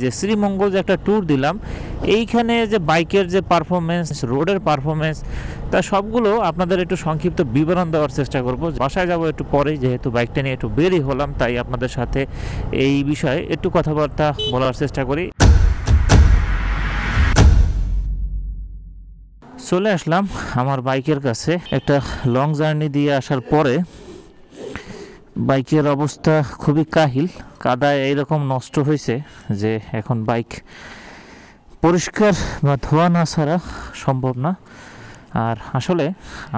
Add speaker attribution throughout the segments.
Speaker 1: যে শ্রীমঙ্গল যে একটা ট্যুর দিলাম, এইখানে যে বাইকের যে পারফরমেন্স, রোডের পারফরমেন্স, তা সবগুলো আপনাদের একটু সংক্ষিপ্ত বিবরণ দেওয়ার চেষ্টা করব। বাসায় যাব একটু পরেই, যেহেতু বাইকটা নিয়ে একটু বেরি হলাম, তাই আপনাদের সাথে এই বিষয়ে একটু কথাবার্তা বলার চেষ্টা করি। চলে আসলাম আমার বাইকের কাছে। একটা লং জার্নি দিয়ে আসার পরে বাইকের অবস্থা খুবই কাহিল, কাদায় এইরকম নষ্ট হয়েছে যে এখন বাইক পরিষ্কার বা ধোয়া না ছাড়া সম্ভব না। আর আসলে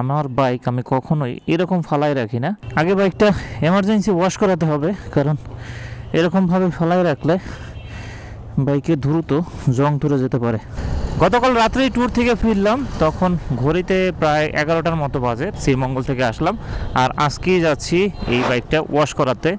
Speaker 1: আমার বাইক আমি কখনোই এরকম ফালাই রাখি না। আগে বাইকটা এমার্জেন্সি ওয়াশ করাতে হবে, কারণ এরকমভাবে ফালাই রাখলে বাইকে দ্রুত জং ধরে যেতে পারে। গতকাল রাত্রেই ট্যুর থেকে ফিরলাম, তখন ঘড়িতে প্রায় 11টার মতো বাজে। শ্রীমঙ্গল থেকে আসলাম আর আজকেই যাচ্ছি এই বাইকটা ওয়াশ করাতে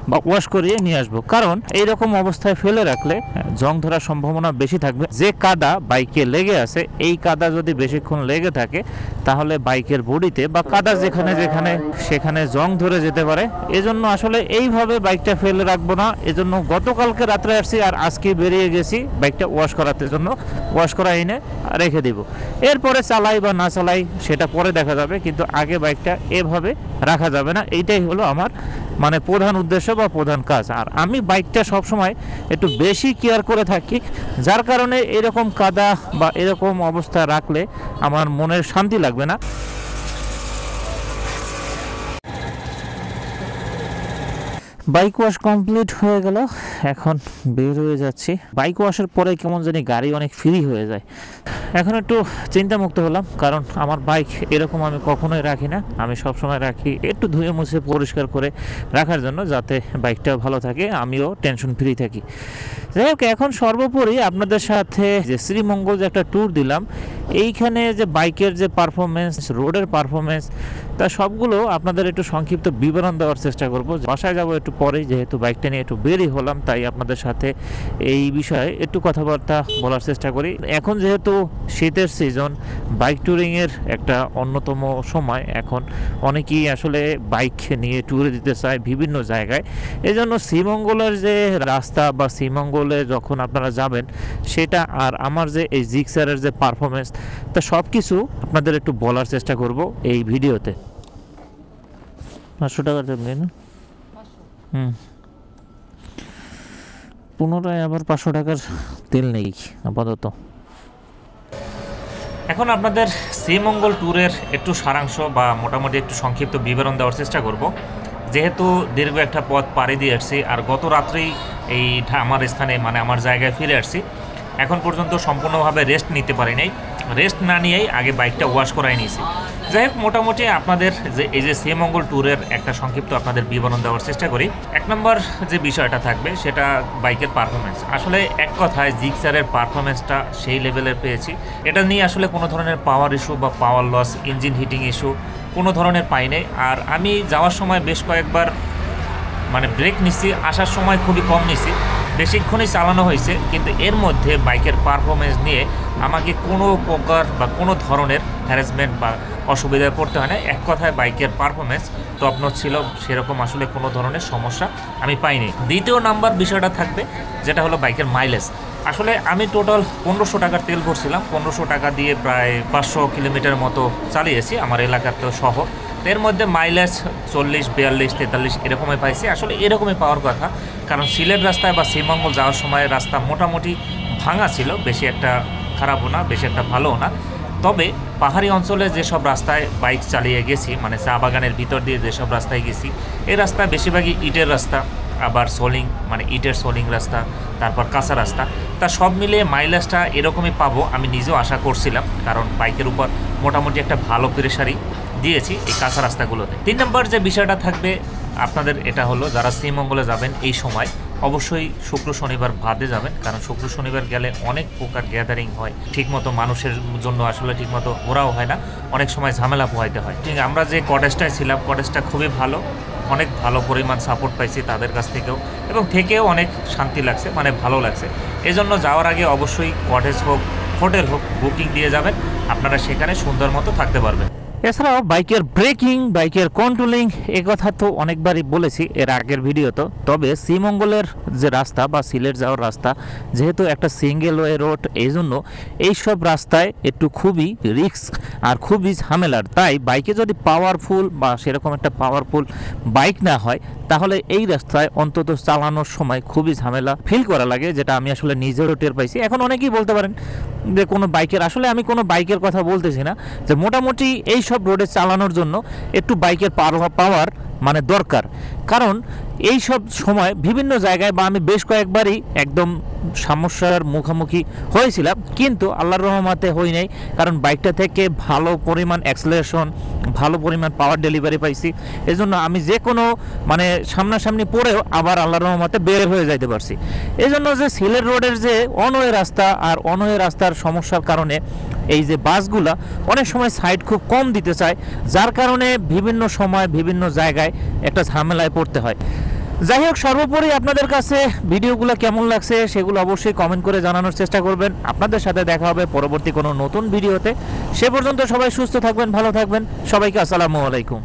Speaker 1: বা ওয়াশ করিয়ে নিয়ে আসবো, কারণ এইরকম অবস্থায় ফেলে রাখলে জং ধরার সম্ভাবনা বেশি থাকবে। যে কাদা বাইকে লেগে আছে, এই কাদা যদি বেশিক্ষণ লেগে থাকে তাহলে বাইকের বডিতে বা কাদা যেখানে যেখানে সেখানে জং ধরে যেতে পারে। এজন্য আসলে এইভাবে বাইকটা ফেলে রাখবো না। এজন্য গতকালকে রাত্রে আসছি আর আজকে বেরিয়ে গেছি বাইকটা ওয়াশ করাতে জন্য। ওয়াশ করা এনে রেখে দেব, এরপরে চালাই বা না চালাই সেটা পরে দেখা যাবে, কিন্তু আগে বাইকটা এভাবে রাখা যাবে না। এইটাই হলো আমার মানে প্রধান উদ্দেশ্য বা প্রধান কাজ। আর আমি বাইকটা সবসময় একটু বেশি কেয়ার করে থাকি, যার কারণে এরকম কাদা বা এরকম অবস্থা রাখলে আমার মনের শান্তি লাগবে না। বাইক ওয়াশ কমপ্লিট হয়ে গেল, এখন বের হয়ে যাচ্ছি। বাইক ওয়াশের পরে কেমন জানি গাড়ি অনেক ফ্রি হয়ে যায়। এখন একটু চিন্তামুক্ত হলাম, কারণ আমার বাইক এরকম আমি কখনোই রাখি না। আমি সবসময় রাখি একটু ধুয়ে মুছে পরিষ্কার করে রাখার জন্য, যাতে বাইকটাও ভালো থাকে, আমিও টেনশন ফ্রি থাকি। যাই হোক, এখন সর্বোপরি আপনাদের সাথে যে শ্রীমঙ্গল যে একটা ট্যুর দিলাম, এইখানে যে বাইকের যে পারফরমেন্স, রোডের পারফরমেন্স, তা সবগুলো আপনাদের একটু সংক্ষিপ্ত বিবরণ দেওয়ার চেষ্টা করব। বাসায় যাব একটু পরেই, যেহেতু বাইকটা নিয়ে একটু বেরি হলাম, তাই আপনাদের সাথে এই বিষয়ে একটু কথাবার্তা বলার চেষ্টা করি। এখন যেহেতু শীতের সিজন, বাইক ট্যুরিংয়ের একটা অন্যতম সময়, এখন অনেকেই আসলে বাইক নিয়ে ট্যুরে দিতে চায় বিভিন্ন জায়গায়। এই জন্য শ্রীমঙ্গলের যে রাস্তা বা শ্রীমঙ্গলে যখন আপনারা যাবেন সেটা, আর আমার যে এই জিক্সারের যে পারফরমেন্স, তা সব কিছু আপনাদের একটু বলার চেষ্টা করব এই ভিডিওতে। 500 টাকা দেবেন না? পুনরায় আবার 500 টাকার তেল নেই আপাতত। এখন আপনাদের শ্রীমঙ্গল ট্যুরের একটু সারাংশ বা মোটামুটি একটু সংক্ষিপ্ত বিবরণ দেওয়ার চেষ্টা করব। যেহেতু দীর্ঘ একটা পথ পাড়ি দিয়ে আসছি, আর গত রাত্রেই এই আমার স্থানে মানে আমার জায়গায় ফিরে আসছি, এখন পর্যন্ত সম্পূর্ণভাবে রেস্ট নিতে পারি নাই। রেস্ট না নিয়েই আগে বাইকটা ওয়াশ করাই নিয়েছি। যাই হোক, মোটামুটি আপনাদের যে এই যে শ্রীমঙ্গল ট্যুরের একটা সংক্ষিপ্ত আপনাদের বিবরণ দেওয়ার চেষ্টা করি। 1 নম্বর যে বিষয়টা থাকবে সেটা বাইকের পারফরমেন্স। আসলে এক কথায় জিক্সারের পারফরমেন্সটা সেই লেভেলের পেয়েছি, এটা নিয়ে আসলে কোনো ধরনের পাওয়ার ইস্যু বা power loss, engine heating issue কোনো ধরনের পাই নাই। আর আমি যাওয়ার সময় বেশ কয়েকবার মানে ব্রেক নিচ্ছি, আসার সময় খুবই কম নিচ্ছি, বেশিক্ষণই চালানো হয়েছে, কিন্তু এর মধ্যে বাইকের পারফরমেন্স নিয়ে আমাকে কোনো প্রকার বা কোনো ধরনের হ্যারাসমেন্ট বা অসুবিধায় পড়তে হয় না। এক কথায় বাইকের পারফরমেন্স টপ নচ ছিল, সেরকম আসলে কোনো ধরনের সমস্যা আমি পাইনি। দ্বিতীয় নাম্বার বিষয়টা থাকবে যেটা হলো বাইকের মাইলেজ। আসলে আমি টোটাল 1500 টাকার তেল ভরছিলাম, 1500 টাকা দিয়ে প্রায় 500 কিলোমিটার মতো চালিয়েছি আমার এলাকাতে সহ। এর মধ্যে মাইলেজ 40, 42, 43 এরকমই পাইছি। আসলে এরকমই পাওয়ার কথা, কারণ সিলেট রাস্তায় বা শ্রীমঙ্গল যাওয়ার সময় রাস্তা মোটামুটি ভাঙা ছিল, বেশি একটা খারাপও না, বেশি একটা ভালোও না। তবে পাহাড়ি অঞ্চলে যেসব রাস্তায় বাইক চালিয়ে গেছি, মানে চা বাগানের ভিতর দিয়ে যেসব রাস্তায় গেছি, এই রাস্তায় বেশিরভাগই ইটের রাস্তা, আবার সোলিং মানে ইটের সোলিং রাস্তা, তারপর কাঁচা রাস্তা। তা সব মিলিয়ে মাইলেজটা এরকমই পাবো আমি নিজেও আশা করছিলাম, কারণ বাইকের উপর মোটামুটি একটা ভালো প্রেশারই দিয়েছি এই কাঁচা রাস্তাগুলোতে। 3 নম্বর যে বিষয়টা থাকবে আপনাদের, এটা হলো যারা শ্রীমঙ্গলে যাবেন এই সময় অবশ্যই শুক্র শনিবার বাদে যাবেন, কারণ শুক্র শনিবার গেলে অনেক প্রকার গ্যাদারিং হয়, ঠিকমতো মানুষের জন্য আসলে ঠিকমতো ঘোরাও হয় না, অনেক সময় ঝামেলা পোহাইতে হয়। ঠিক আমরা যে কটেজটায় ছিলাম, কটেজটা খুবই ভালো, অনেক ভালো পরিমাণ সাপোর্ট পাইছি তাদের কাছ থেকেও, এবং থেকেও অনেক শান্তি লাগছে, মানে ভালো লাগছে। এজন্য যাওয়ার আগে অবশ্যই কটেজ হোক হোটেল হোক বুকিং দিয়ে যাবেন, আপনারা সেখানে সুন্দর মতো থাকতে পারবেন।
Speaker 2: এছাড়াও বাইকের ব্রেকিং, বাইকের কন্ট্রোলিং এ কথা তো অনেকবারই বলেছি এর আগের ভিডিওতে। তবে শ্রীমঙ্গলের যে রাস্তা বা সিলেট যাওয়ার রাস্তা যেহেতু একটা সিঙ্গেল ওয়ে রোড, এই জন্য এইসব রাস্তায় একটু খুবই রিস্ক আর খুবই ঝামেলার। তাই বাইকে যদি পাওয়ারফুল বা সেরকম একটা পাওয়ারফুল বাইক না হয় তাহলে এই রাস্তায় অন্তত চালানোর সময় খুবই ঝামেলা ফিল করা লাগে, যেটা আমি আসলে নিজেরও টের পাইছি। এখন অনেকেই বলতে পারেন যে কোনো বাইকের, আসলে আমি কোনো বাইকের কথা বলতেছি না, যে মোটামুটি এই সব রোডে চালানোর জন্য একটু বাইকের পাওয়ার মানে দরকার। কারণ এই সব সময় বিভিন্ন জায়গায় বা আমি বেশ কয়েকবারই একদম সমস্যার মুখোমুখি হয়েছিলাম, কিন্তু আল্লাহর রহমতে হই নাই, কারণ বাইকটা থেকে ভালো পরিমাণ অ্যাক্সেলারেশন, ভালো পরিমাণ পাওয়ার ডেলিভারি পাইছি। এজন্য আমি যে কোনো মানে সামনাসামনি পড়েও আবার আল্লাহর রহমতে বের হয়ে যাইতে পারছি। এই জন্য যে সিলেট রোডের যে অনওয়ে রাস্তা আর অনওয়ে রাস্তার সমস্যার কারণে এই যে বাসগুলা অনেক সময় সাইড খুব কম দিতে চায়, যার কারণে বিভিন্ন সময় বিভিন্ন জায়গায় একটা ঝামেলায় পড়তে হয়। যাই হোক, সর্বোপরি আপনাদের কাছে ভিডিওগুলো কেমন লাগছে সেগুলো অবশ্যই কমেন্ট করে জানানোর চেষ্টা করবেন। আপনাদের সাথে দেখা হবে পরবর্তী কোনো নতুন ভিডিওতে। সে পর্যন্ত সবাই সুস্থ থাকবেন, ভালো থাকবেন। সবাইকে আসসালামু আলাইকুম।